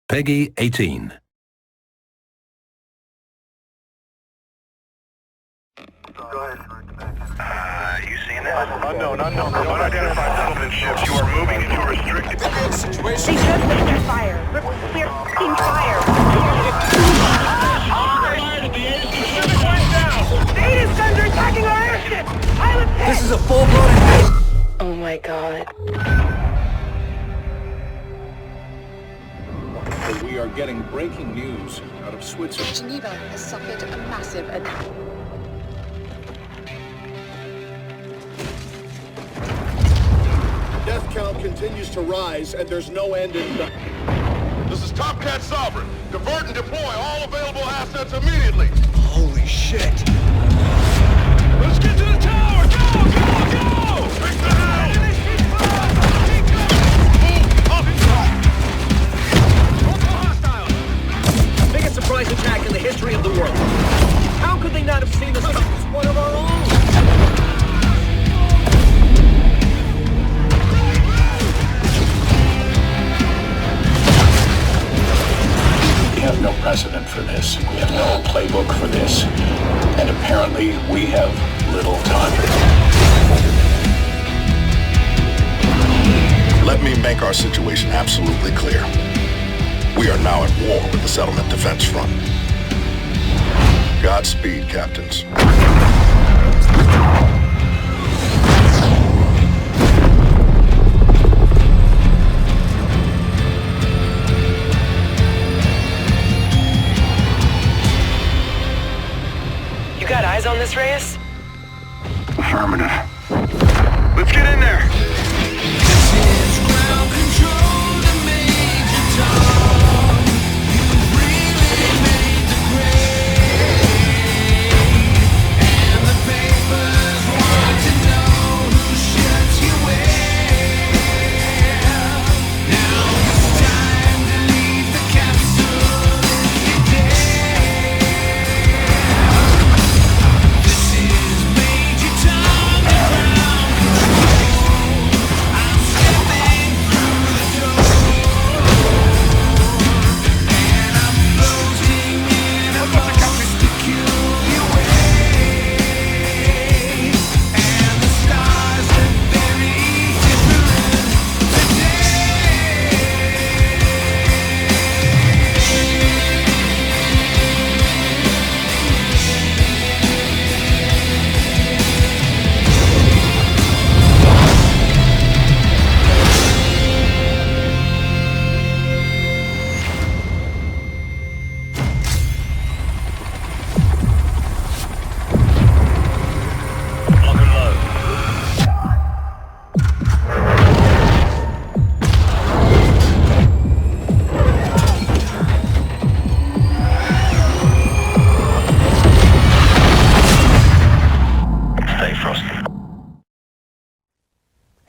Peggy 18. You seen that? Unknown. Unidentified settlement ships. You are moving into a restricted situation. They just opened fire. We're f***ing fire. Data's guns are attacking our airship. Pilot's hit. This is a full-blown invasion. Oh my god. We are getting breaking news out of Switzerland. Geneva has suffered a massive attack. Death count continues to rise, and there's no end in sight. This is Top Cat Sovereign. Divert and deploy all available assets immediately. Holy shit. Let's get to the tower! Go! Fix the house! Biggest surprise attack in the history of the world. How could they not have seen this coming? It's one of our own. We have no precedent for this. We have no playbook for this. And apparently, we have little time. Let me make our situation absolutely clear. We are now at war with the Settlement Defense Front. Godspeed, captains. You got eyes on this, Reyes? Affirmative. Let's get in there.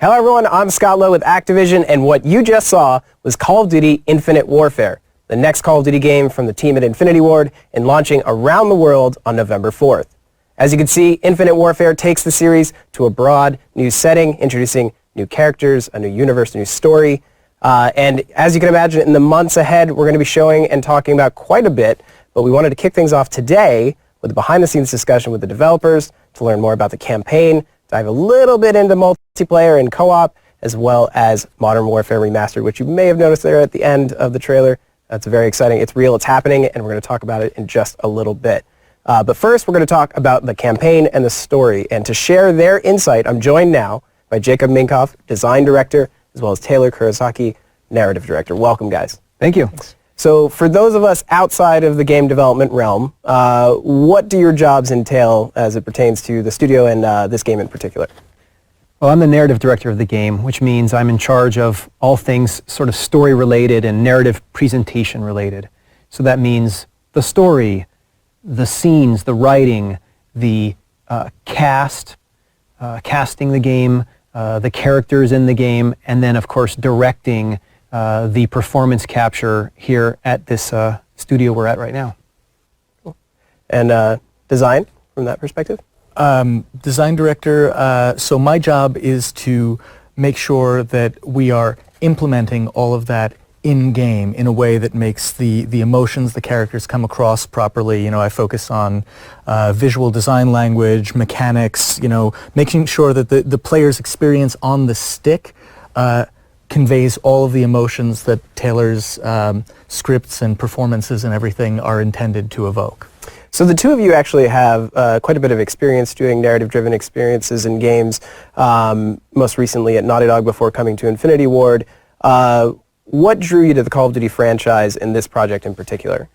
Hello everyone, I'm Scott Lowe with Activision, and what you just saw was Call of Duty Infinite Warfare, the next Call of Duty game from the team at Infinity Ward and launching around the world on November 4th. As you can see, Infinite Warfare takes the series to a broad new setting, introducing new characters, a new universe, a new story, and as you can imagine, in the months ahead, we're going to be showing and talking about quite a bit, but we wanted to kick things off today with a behind-the-scenes discussion with the developers to learn more about the campaign, dive a little bit into multiplayer and co-op, as well as Modern Warfare Remastered, which you may have noticed there at the end of the trailer. That's very exciting. It's real, it's happening, and we're going to talk about it in just a little bit. But first, we're going to talk about the campaign and the story. And to share their insight, I'm joined now by Jacob Minkoff, Design Director, as well as Taylor Kurosaki, Narrative Director. Welcome, guys. Thank you. So for those of us outside of the game development realm, what do your jobs entail as it pertains to the studio and this game in particular? Well, I'm the narrative director of the game, which means I'm in charge of all things sort of story-related and narrative presentation-related. So that means the story, the scenes, the writing, the casting the game, the characters in the game, and then, of course, directing the performance capture here at this studio we're at right now. Cool. And design, from that perspective? Design director, so my job is to make sure that we are implementing all of that in-game in a way that makes the emotions, the characters come across properly. You know, I focus on visual design language, mechanics, you know, making sure that the player's experience on the stick conveys all of the emotions that Taylor's scripts and performances and everything are intended to evoke. So the two of you actually have quite a bit of experience doing narrative-driven experiences in games, most recently at Naughty Dog before coming to Infinity Ward. What drew you to the Call of Duty franchise and this project in particular?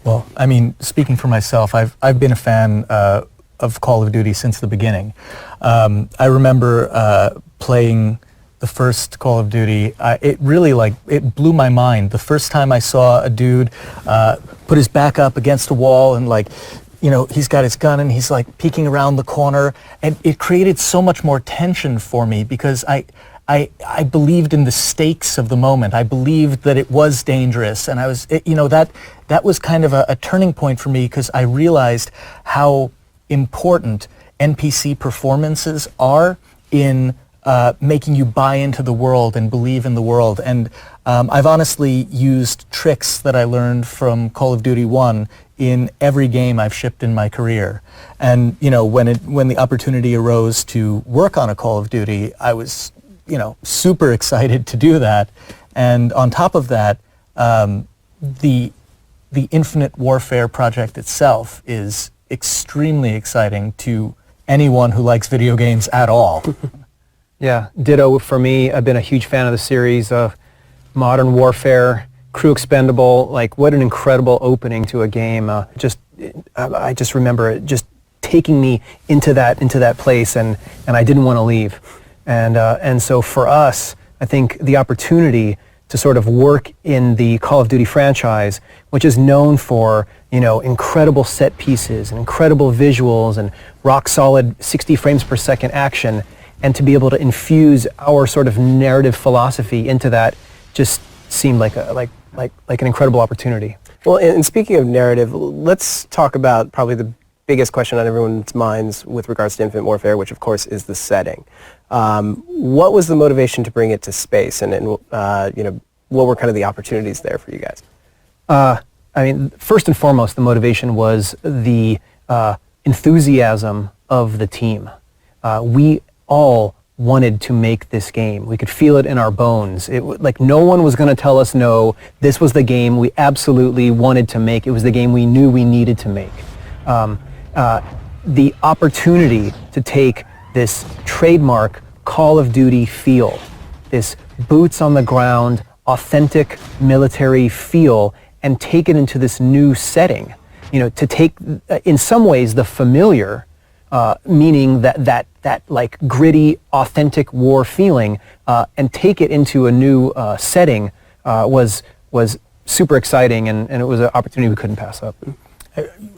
Well, I mean, speaking for myself, I've been a fan of Call of Duty since the beginning. I remember playing the first Call of Duty. It really, it blew my mind. The first time I saw a dude put his back up against a wall and you know, he's got his gun and he's peeking around the corner, and it created so much more tension for me because I believed in the stakes of the moment. I believed that it was dangerous, and you know, that was kind of a turning point for me because I realized how important NPC performances are in making you buy into the world and believe in the world. And I've honestly used tricks that I learned from Call of Duty 1 in every game I've shipped in my career. And you know, when the opportunity arose to work on a Call of Duty, I was, you know, super excited to do that. And on top of that, the Infinite Warfare project itself is extremely exciting to anyone who likes video games at all. Yeah, ditto for me. I've been a huge fan of the series of Modern Warfare, Crew Expendable. What an incredible opening to a game. I just remember it just taking me into that place, and I didn't want to leave. And so for us, I think the opportunity to sort of work in the Call of Duty franchise, which is known for, you know, incredible set pieces and incredible visuals and rock solid 60 frames per second action, and to be able to infuse our sort of narrative philosophy into that just seemed like an incredible opportunity. Well, and speaking of narrative, let's talk about probably the biggest question on everyone's minds with regards to Infinite Warfare, which of course is the setting. What was the motivation to bring it to space, and you know, what were kind of the opportunities there for you guys? I mean, first and foremost, the motivation was the enthusiasm of the team. We all wanted to make this game. We could feel it in our bones. No one was going to tell us no. This was the game we absolutely wanted to make. It was the game we knew we needed to make. The opportunity to take this trademark Call of Duty feel, this boots on the ground, authentic military feel, and take it into this new setting. You know, to take, in some ways, the familiar, meaning that gritty, authentic war feeling, and take it into a new setting was super exciting, and it was an opportunity we couldn't pass up.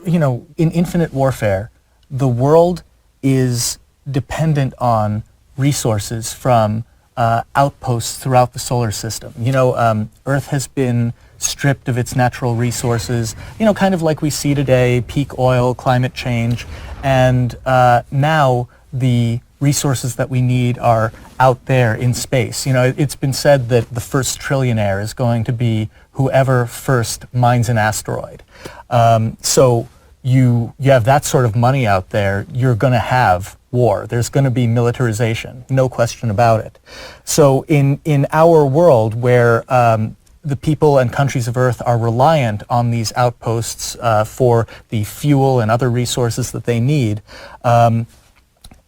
You know, in Infinite Warfare, the world is dependent on resources from outposts throughout the solar system. You know, Earth has been stripped of its natural resources, you know, kind of like we see today, peak oil, climate change, and now the resources that we need are out there in space. You know, it's been said that the first trillionaire is going to be whoever first mines an asteroid. So you have that sort of money out there, you're going to have war. There's going to be militarization, no question about it. So in our world where the people and countries of Earth are reliant on these outposts for the fuel and other resources that they need,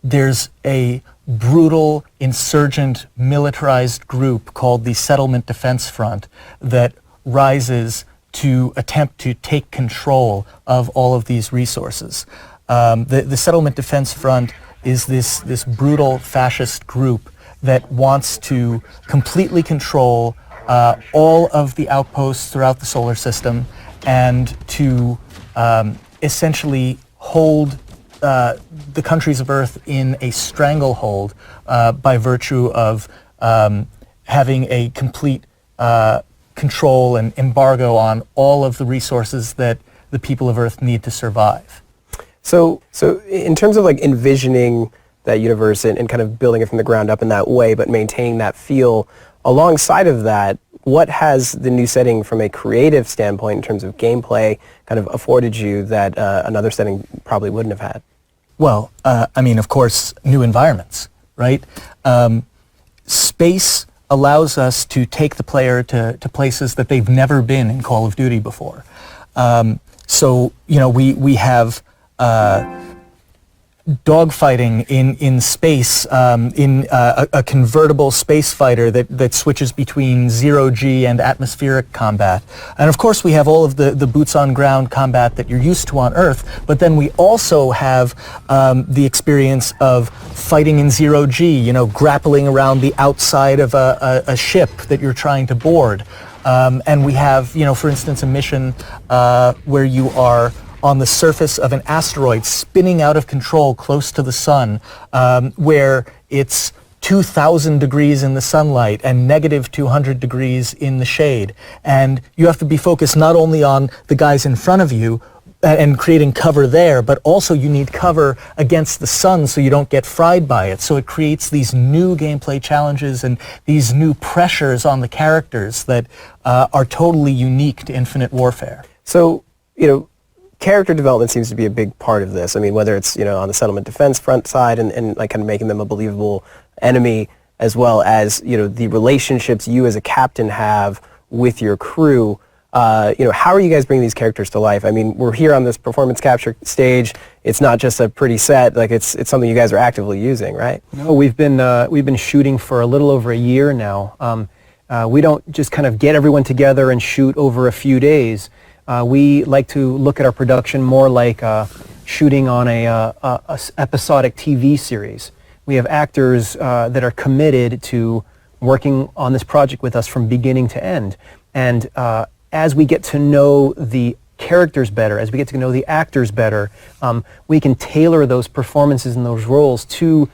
there's a brutal, insurgent, militarized group called the Settlement Defense Front that rises to attempt to take control of all of these resources. The Settlement Defense Front is this brutal fascist group that wants to completely control all of the outposts throughout the solar system, and to essentially hold the countries of Earth in a stranglehold by virtue of having a complete control and embargo on all of the resources that the people of Earth need to survive. So in terms of envisioning that universe and kind of building it from the ground up in that way, but maintaining that feel, alongside of that, what has the new setting from a creative standpoint in terms of gameplay kind of afforded you that another setting probably wouldn't have had? Well, I mean, of course, new environments, right? Space allows us to take the player to places that they've never been in Call of Duty before. So, you know, we have dogfighting in space, in a convertible space fighter that switches between zero-G and atmospheric combat. And of course we have all of the boots-on-ground combat that you're used to on Earth, but then we also have the experience of fighting in zero-G, you know, grappling around the outside of a ship that you're trying to board. And we have, you know, for instance, a mission where you are on the surface of an asteroid spinning out of control close to the sun, where it's 2,000 degrees in the sunlight and negative 200 degrees in the shade. And you have to be focused not only on the guys in front of you and creating cover there, but also you need cover against the sun so you don't get fried by it. So it creates these new gameplay challenges and these new pressures on the characters that are totally unique to Infinite Warfare. So, you know, character development seems to be a big part of this. I mean, whether it's, you know, on the settlement defense front side and like kind of making them a believable enemy, as well as, you know, the relationships you as a captain have with your crew. You know, how are you guys bringing these characters to life? I mean, we're here on this performance capture stage. It's not just a pretty set. Like, it's something you guys are actively using, right? No, we've been shooting for a little over a year now. We don't just kind of get everyone together and shoot over a few days. We like to look at our production more like shooting on a episodic TV series. We have actors that are committed to working on this project with us from beginning to end. And as we get to know the characters better, as we get to know the actors better, we can tailor those performances and those roles to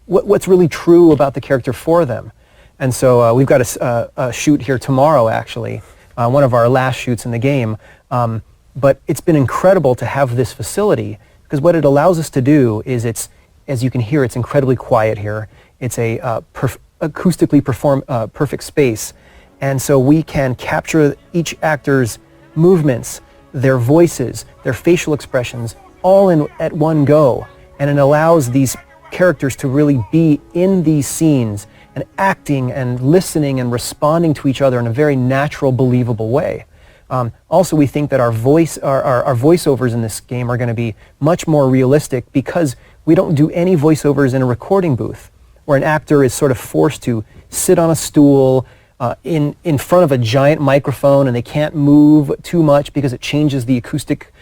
what's really true about the character for them. And so we've got a shoot here tomorrow, actually. One of our last shoots in the game, but it's been incredible to have this facility, because what it allows us to do is as you can hear, it's incredibly quiet here. It's a acoustically perfect space, and so we can capture each actor's movements, their voices, their facial expressions, all at one go, and it allows these characters to really be in these scenes and acting and listening and responding to each other in a very natural, believable way. Also, we think that our voiceovers in this game are going to be much more realistic, because we don't do any voiceovers in a recording booth, where an actor is sort of forced to sit on a stool in front of a giant microphone, and they can't move too much because it changes the acoustic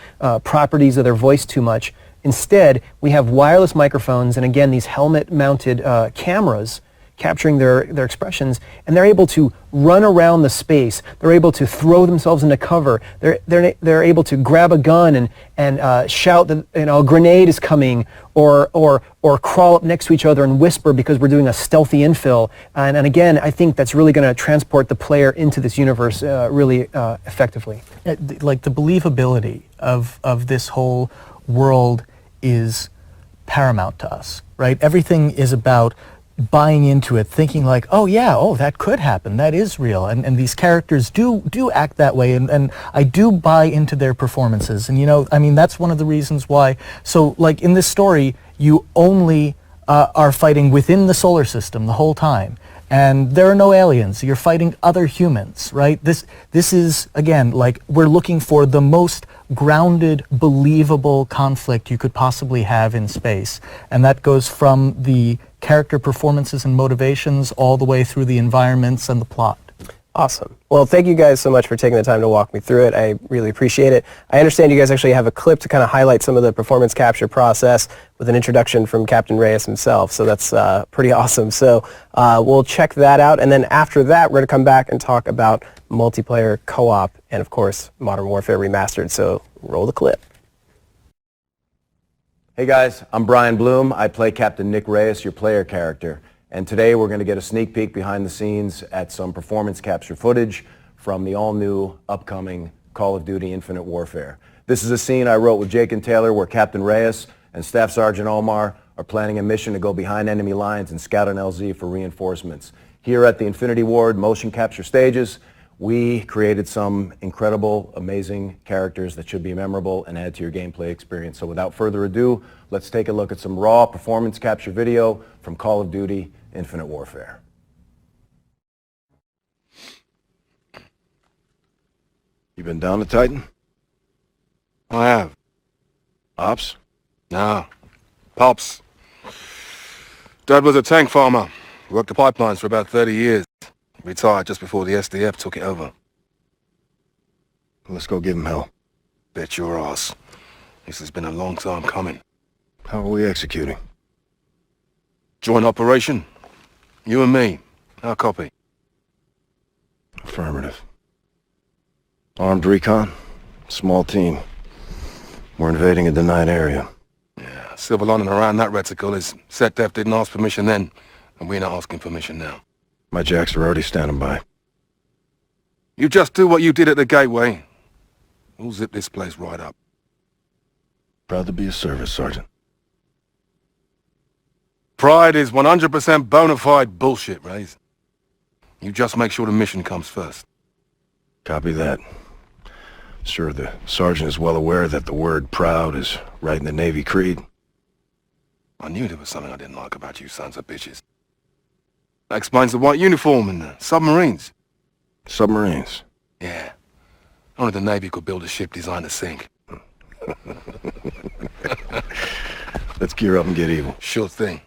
properties of their voice too much. Instead, we have wireless microphones, and again, these helmet-mounted cameras capturing their expressions, and they're able to run around the space. They're able to throw themselves into cover. They're able to grab a gun and shout that, you know, a grenade is coming, or crawl up next to each other and whisper because we're doing a stealthy infill. And again, I think that's really going to transport the player into this universe really effectively. Like, the believability of this whole world is paramount to us, right? Everything is about buying into it, thinking like, oh yeah, oh, that could happen, that is real, and these characters do act that way, and I do buy into their performances. And, you know, I mean, that's one of the reasons why, so like in this story, you only are fighting within the solar system the whole time, and there are no aliens. You're fighting other humans, right? This is, again, like, we're looking for the most grounded, believable conflict you could possibly have in space, and that goes from the character performances and motivations all the way through the environments and the plot. Awesome. Well, thank you guys so much for taking the time to walk me through it. I really appreciate it. I understand you guys actually have a clip to kind of highlight some of the performance capture process with an introduction from Captain Reyes himself, so that's pretty awesome. So we'll check that out, and then after that we're going to come back and talk about multiplayer, co-op, and of course Modern Warfare Remastered. So roll the clip. Hey guys, I'm Brian Bloom. I play Captain Nick Reyes, your player character. And today we're going to get a sneak peek behind the scenes at some performance capture footage from the all-new upcoming Call of Duty Infinite Warfare. This is a scene I wrote with Jake and Taylor where Captain Reyes and Staff Sergeant Omar are planning a mission to go behind enemy lines and scout an LZ for reinforcements. Here at the Infinity Ward motion capture stages, we created some incredible, amazing characters that should be memorable and add to your gameplay experience. So without further ado, let's take a look at some raw performance capture video from Call of Duty Infinite Warfare. You been down to Titan? I have. Ops? No. Pops. Dad was a tank farmer. Worked the pipelines for about 30 years. Retired just before the SDF took it over. Let's go give him hell. Bet your ass. This has been a long time coming. How are we executing? Joint operation. You and me. Our copy. Affirmative. Armed recon? Small team. We're invading a denied area. Yeah, silver lining around that reticle is SecDef didn't ask permission then, and we're not asking permission now. My jacks are already standing by. You just do what you did at the gateway. We'll zip this place right up. Proud to be a service sergeant. Pride is 100% bona fide bullshit, Raze. You just make sure the mission comes first. Copy that. Sure, the sergeant is well aware that the word proud is right in the Navy creed. I knew there was something I didn't like about you sons of bitches. That explains the white uniform and the submarines. Submarines? Yeah. Only the Navy could build a ship designed to sink. Let's gear up and get evil. Sure thing.